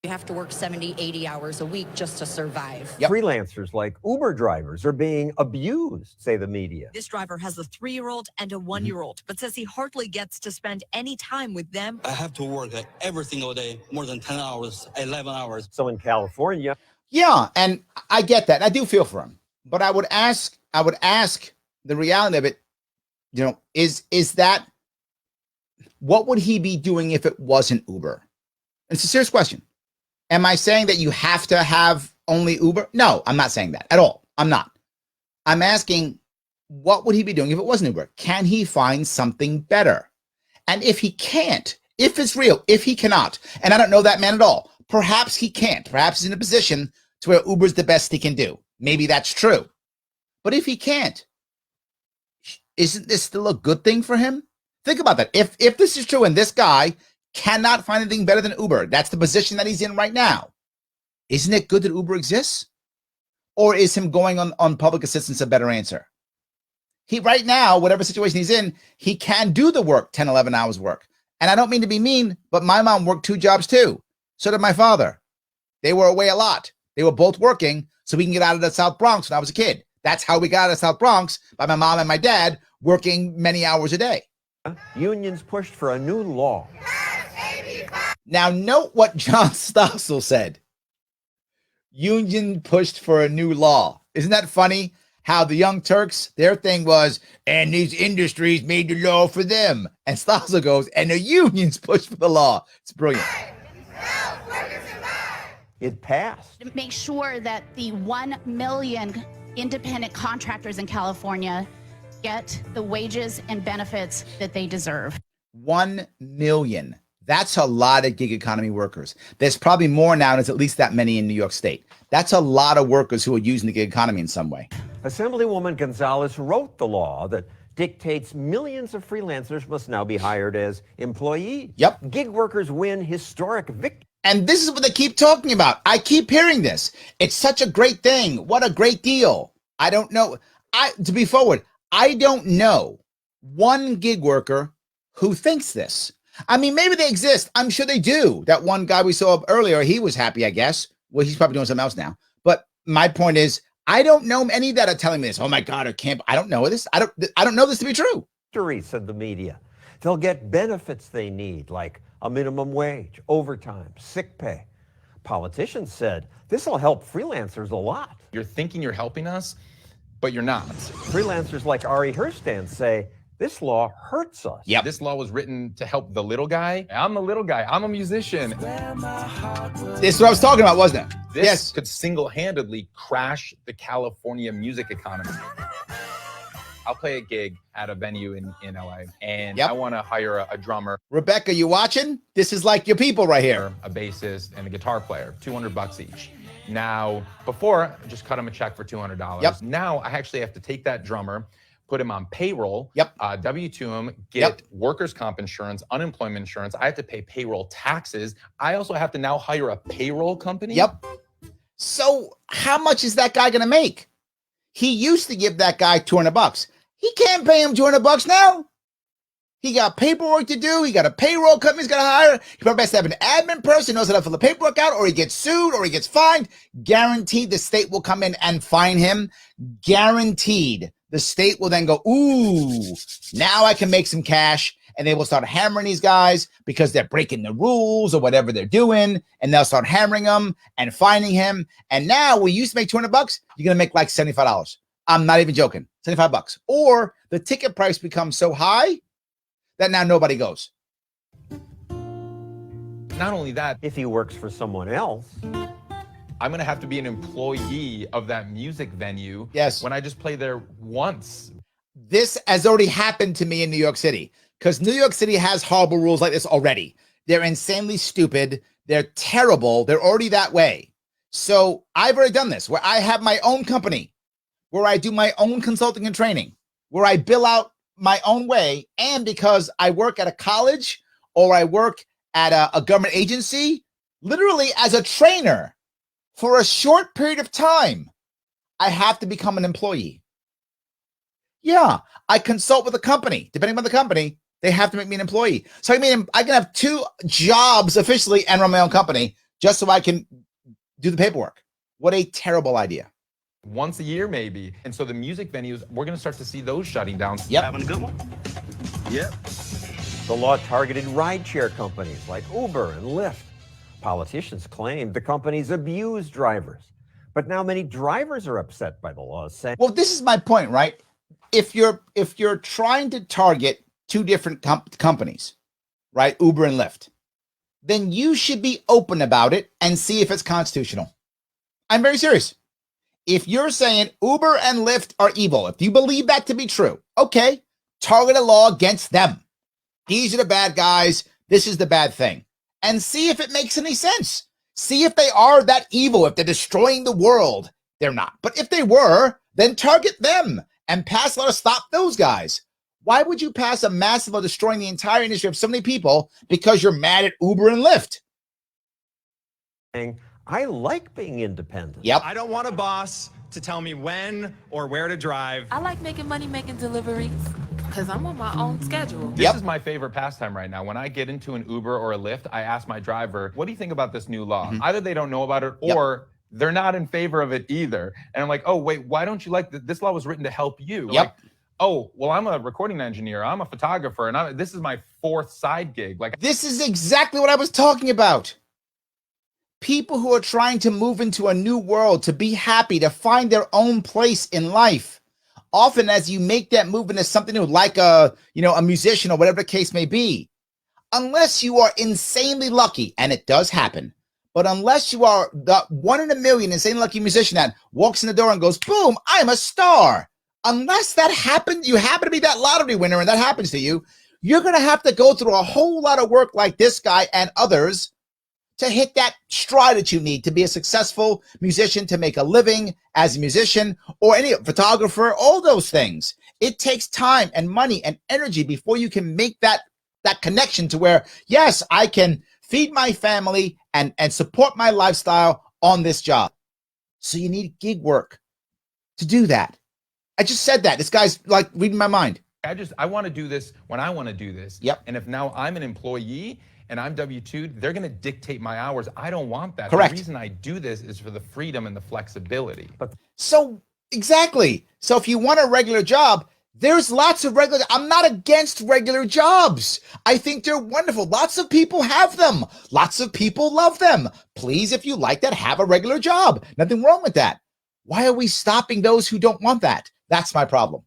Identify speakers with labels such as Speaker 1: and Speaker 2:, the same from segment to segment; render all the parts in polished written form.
Speaker 1: You have to work 70, 80 hours a week just to survive.
Speaker 2: Yep.
Speaker 3: Freelancers like Uber drivers are being abused, say the media.
Speaker 4: This driver has a 3-year-old and a 1-year-old, but says he hardly gets to spend any time with them.
Speaker 5: I have to work every single day, more than 10 hours, 11 hours.
Speaker 3: So in California.
Speaker 2: Yeah, and I get that. I do feel for him. But I would ask the reality of it, is that, what would he be doing if it wasn't Uber? It's a serious question. Am I saying that you have to have only Uber? No, I'm not saying that at all. I'm not. I'm asking, what would he be doing if it wasn't Uber? Can he find something better? And if he can't, if it's real, if he cannot, and I don't know that man at all, perhaps he can't. Perhaps he's in a position to where Uber's the best he can do. Maybe that's true. But if he can't, isn't this still a good thing for him? Think about that. If this is true and this guy cannot find anything better than Uber, that's the position that he's in right now, isn't it good that Uber exists? Or is him going on public assistance a better answer? He right now, whatever situation he's in, he can do the work, 10, 11 hours work. And I don't mean to be mean, but my mom worked 2 jobs too. So did my father. They were away a lot. They were both working so we can get out of the South Bronx when I was a kid. That's how we got out of the South Bronx, by my mom and my dad working many hours a day.
Speaker 3: Unions pushed for a new law.
Speaker 2: Now, note what John Stossel said. Union pushed for a new law. Isn't that funny? How the Young Turks, their thing was, and these industries made the law for them. And Stossel goes, and the unions pushed for the law. It's brilliant.
Speaker 3: It passed.
Speaker 6: Make sure that the 1 million independent contractors in California get the wages and benefits that they deserve.
Speaker 2: 1 million. That's a lot of gig economy workers. There's probably more now, and there's at least that many in New York State. That's a lot of workers who are using the gig economy in some way.
Speaker 3: Assemblywoman Gonzalez wrote the law that dictates millions of freelancers must now be hired as employees.
Speaker 2: Yep.
Speaker 3: Gig workers win historic victory.
Speaker 2: And this is what they keep talking about. I keep hearing this. It's such a great thing. What a great deal. I don't know. To be forward, I don't know one gig worker who thinks this. I mean, maybe they exist. I'm sure they do. That one guy we saw earlier, he was happy, I guess. Well, he's probably doing something else now. But my point is, I don't know any that are telling me this. Oh my God, I can't. I don't know this. I don't know this to be true.
Speaker 3: Said the media. They'll get benefits they need, like a minimum wage, overtime, sick pay. Politicians said this will help freelancers a lot.
Speaker 7: You're thinking you're helping us, but you're not.
Speaker 3: Freelancers like Ari Herstand say this law hurts us.
Speaker 7: Yeah, this law was written to help the little guy. I'm the little guy. I'm a musician.
Speaker 2: This is what I was talking about, wasn't it?
Speaker 7: This could single-handedly crash the California music economy. I'll play a gig at a venue in LA, and I want to hire a drummer.
Speaker 2: Rebecca, you watching? This is like your people right here.
Speaker 7: A bassist and a guitar player, $200 each. Now, before, I just cut him a check for $200.
Speaker 2: Yep.
Speaker 7: Now, I actually have to take that drummer, put him on payroll, W-2 him, get workers' comp insurance, unemployment insurance. I have to pay payroll taxes. I also have to now hire a payroll company.
Speaker 2: Yep. So how much is that guy going to make? He used to give that guy $200. He can't pay him $200 now. He got paperwork to do. He got a payroll company he's got to hire. He probably has to have an admin person who knows how to fill the paperwork out, or he gets sued, or he gets fined. Guaranteed the state will come in and fine him. Guaranteed. The state will then go, ooh, now I can make some cash. And they will start hammering these guys because they're breaking the rules or whatever they're doing. And they'll start hammering them and fining him. And now we used to make $200, you're going to make like $75. I'm not even joking. $75. Or the ticket price becomes so high that now nobody goes.
Speaker 7: Not only that,
Speaker 3: if he works for someone else,
Speaker 7: I'm going to have to be an employee of that music venue.
Speaker 2: Yes.
Speaker 7: When I just play there once.
Speaker 2: This has already happened to me in New York City, because New York City has horrible rules like this already. They're insanely stupid. They're terrible. They're already that way. So I've already done this, where I have my own company, where I do my own consulting and training, where I bill out my own way. And because I work at a college or I work at a government agency, literally as a trainer for a short period of time, I have to become an employee. Yeah, I consult with a company. Depending on the company, they have to make me an employee. So I mean, I can have 2 jobs officially and run my own company, just so I can do the paperwork. What a terrible idea.
Speaker 7: Once a year, maybe. And so the music venues, we're going to start to see those shutting down.
Speaker 2: Yep.
Speaker 5: Having a good one? Yep.
Speaker 3: The law targeted rideshare companies like Uber and Lyft. Politicians claimed the companies abuse drivers. But now many drivers are upset by the laws, saying,
Speaker 2: well, this is my point, right? If you're trying to target two different companies, right, Uber and Lyft, then you should be open about it and see if it's constitutional. I'm very serious. If you're saying Uber and Lyft are evil, if you believe that to be true, okay, target a law against them. These are the bad guys. This is the bad thing. And see if it makes any sense. See if they are that evil, if they're destroying the world. They're not. But if they were, then target them and pass a law to stop those guys. Why would you pass a massive law destroying the entire industry of so many people because you're mad at Uber and Lyft?
Speaker 3: I like being independent.
Speaker 2: Yep.
Speaker 8: I don't want a boss to tell me when or where to drive.
Speaker 9: I like making money making deliveries because I'm on my own schedule.
Speaker 7: This is my favorite pastime right now. When I get into an Uber or a Lyft, I ask my driver, what do you think about this new law? Either they don't know about it or they're not in favor of it either. And I'm like, oh, wait, why don't you like this law was written to help you? Like, oh, well, I'm a recording engineer. I'm a photographer. And this is my fourth side gig. Like,
Speaker 2: this is exactly what I was talking about. People who are trying to move into a new world, to be happy, to find their own place in life. Often as you make that move into something new, like a musician or whatever the case may be, unless you are insanely lucky, and it does happen, but unless you are the 1 in a million insanely lucky musician that walks in the door and goes, boom, I'm a star. Unless that happens, you happen to be that lottery winner and that happens to you, you're going to have to go through a whole lot of work like this guy and others to hit that stride that you need to be a successful musician, to make a living as a musician or any photographer, all those things. It takes time and money and energy before you can make that connection to where, yes, I can feed my family and support my lifestyle on this job. So you need gig work to do that. I just said that. This guy's like reading my mind.
Speaker 7: I want to do this when I want to do this.
Speaker 2: Yep.
Speaker 7: And if now I'm an employee and I'm W-2, they're going to dictate my hours. I don't want that.
Speaker 2: Correct.
Speaker 7: The reason I do this is for the freedom and the flexibility.
Speaker 2: So exactly. So if you want a regular job, there's lots of regular. I'm not against regular jobs. I think they're wonderful. Lots of people have them. Lots of people love them. Please, if you like that, have a regular job. Nothing wrong with that. Why are we stopping those who don't want that? That's my problem.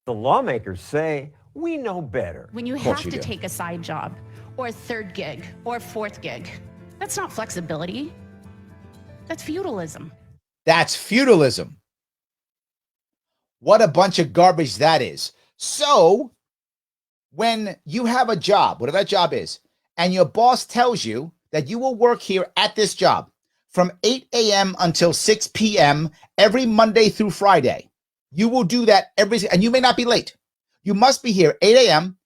Speaker 3: The lawmakers say, we know better.
Speaker 6: When you have to take a side job or a third gig or a fourth gig, that's not flexibility. That's feudalism.
Speaker 2: That's feudalism. What a bunch of garbage that is. So when you have a job, whatever that job is, and your boss tells you that you will work here at this job from 8 a.m. until 6 p.m. every Monday through Friday, you will do that and you may not be late. You must be here 8 a.m.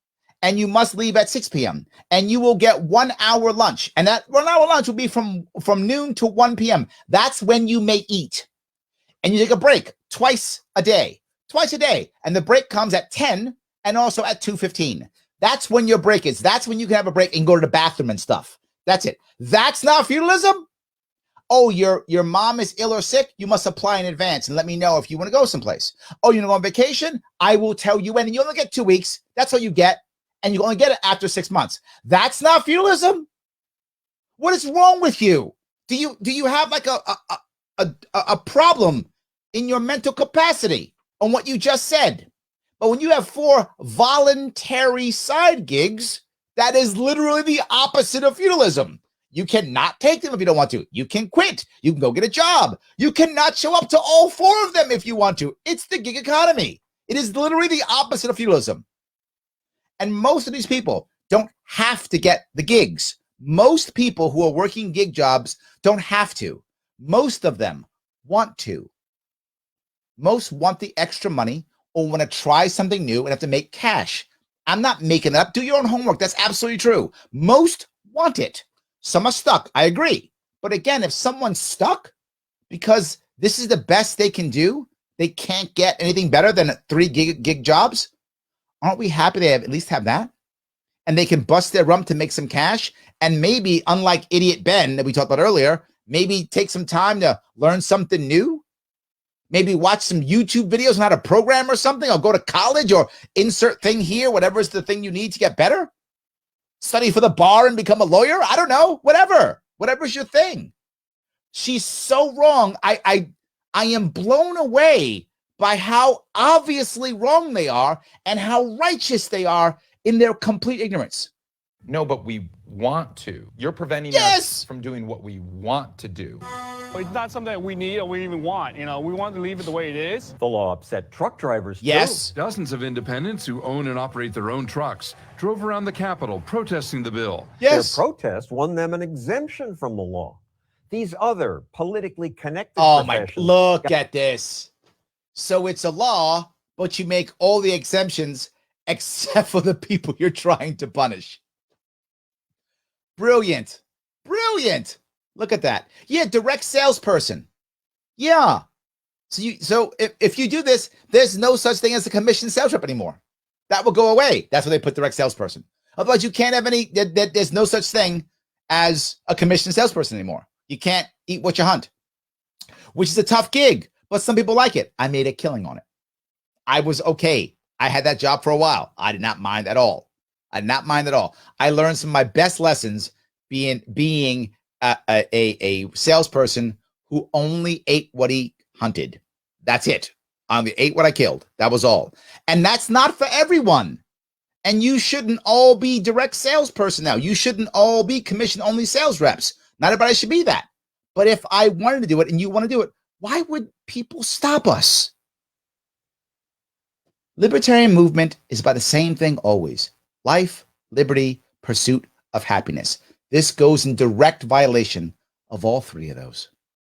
Speaker 2: and you must leave at 6 p.m. and you will get 1 hour lunch. And that 1 hour lunch will be from noon to 1 p.m. That's when you may eat. And you take a break twice a day. And the break comes at 10 and also at 2:15. That's when your break is. That's when you can have a break and go to the bathroom and stuff. That's it. That's not feudalism. Oh, your mom is ill or sick? You must apply in advance and let me know if you want to go someplace. Oh, you're going on vacation? I will tell you when. And you only get 2 weeks. That's all you get. And you only get it after 6 months. That's not feudalism. What is wrong with you? Do you have like a problem in your mental capacity on what you just said? But when you have 4 voluntary side gigs, that is literally the opposite of feudalism. You cannot take them if you don't want to. You can quit. You can go get a job. You cannot show up to all 4 of them if you want to. It's the gig economy. It is literally the opposite of feudalism. And most of these people don't have to get the gigs. Most people who are working gig jobs don't have to. Most of them want to. Most want the extra money or want to try something new and have to make cash. I'm not making it up. Do your own homework. That's absolutely true. Most want it. Some are stuck. I agree. But again, if someone's stuck because this is the best they can do, they can't get anything better than 3 gig jobs, aren't we happy they at least have that? and they can bust their rump to make some cash. And maybe, unlike idiot Ben that we talked about earlier, maybe take some time to learn something new. Maybe watch some YouTube videos on how to program or something, or go to college, or insert thing here, whatever is the thing you need to get better. Study for the bar and become a lawyer. I don't know, whatever's your thing. She's so wrong. I am blown away by how obviously wrong they are and how righteous they are in their complete ignorance.
Speaker 7: No, but we want to. You're preventing
Speaker 2: Yes!
Speaker 7: us from doing what we want to do.
Speaker 10: It's not something that we need or we even want. You know, we want to leave it the way it is.
Speaker 3: The law upset truck drivers,
Speaker 2: Yes.
Speaker 3: too.
Speaker 11: Dozens of independents who own and operate their own trucks drove around the Capitol protesting the bill.
Speaker 2: Yes.
Speaker 3: Their protest won them an exemption from the law. These other politically connected
Speaker 2: Oh my,
Speaker 3: professions
Speaker 2: look at this. So it's a law, but you make all the exemptions except for the people you're trying to punish. Brilliant. Brilliant. Look at that. Yeah, direct salesperson. Yeah. So if you do this, there's no such thing as a commissioned sales rep anymore. That will go away. That's why they put direct salesperson. Otherwise, you can't have there's no such thing as a commissioned salesperson anymore. You can't eat what you hunt, which is a tough gig, but some people like it. I made a killing on it. I was okay. I had that job for a while. I did not mind at all. I learned some of my best lessons being a salesperson who only ate what he hunted. That's it. I only ate what I killed. That was all. And that's not for everyone. And you shouldn't all be direct salesperson now. You shouldn't all be commission-only sales reps. Not everybody should be that. But if I wanted to do it and you want to do it, why would people stop us? Libertarian movement is about the same thing always. Life, liberty, pursuit of happiness. This goes in direct violation of all three of those.